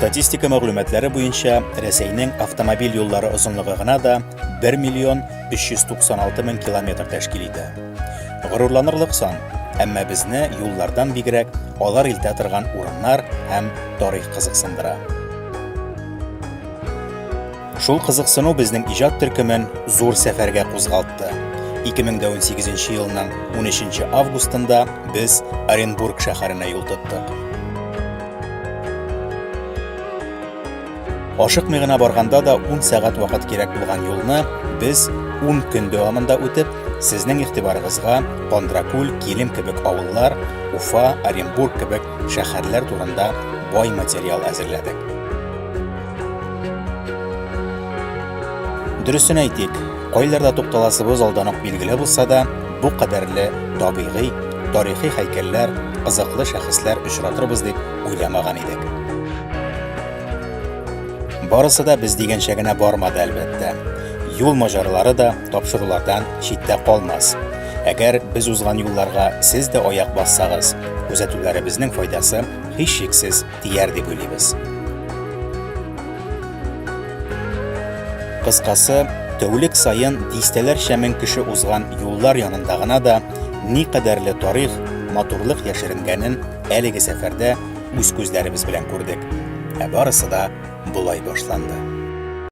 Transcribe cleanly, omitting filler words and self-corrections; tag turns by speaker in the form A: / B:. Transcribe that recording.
A: Статистика мәгълүматлары буенча, Рәсәйнең автомобиль юллары озынлыгы гына да 1 миллион 396 мең километр тәшкил итә. Горурланырлык сан, әмма безне юллардан бигрәк алар илтә торган урыннар һәм тарих кызыксындыра. Шул кызыксыну безнең иҗат төркемен зур сәфәргә кузгалтты. 2018 елның 13 августында без Оренбург шәһәренә юл тоттык. Ашыкмый гына барганда да 10 сәгать вакыт кирәк булган юлны без 10 көн дәвамында үтеп, сезнең игътибарыгызга Кандракүл, Килем кебек авыллар, Уфа, Оренбург кебек шәһәрләр турында бай материал әзерләдек. Дөресен әйтик, кайларда тукталасыбыз алдан ук билгеле булса да, бу кадәрле табигый, тарихи һәйкәлләр, кызыклы шәхесләр очратырбыз дип уйламаган идек. Барысы да без дигәнчә генә бармады әлбәттә. Юл маҗаралары да тапшырулардан читтә калмас. Әгәр без узган юлларга сез дә аяк бассагыз, күзәтүләребезнең файдасы һичшиксез тияр дип уйлыйбыз. Кыскасы, тәүлек сайын дистәләрчә мең кеше узган юллар янында гына да ни кадәрле тарих, матурлык яшеренгәнен әлеге сәфәрдә үз күзләребез белән күрдек. Барысы да булай башланды.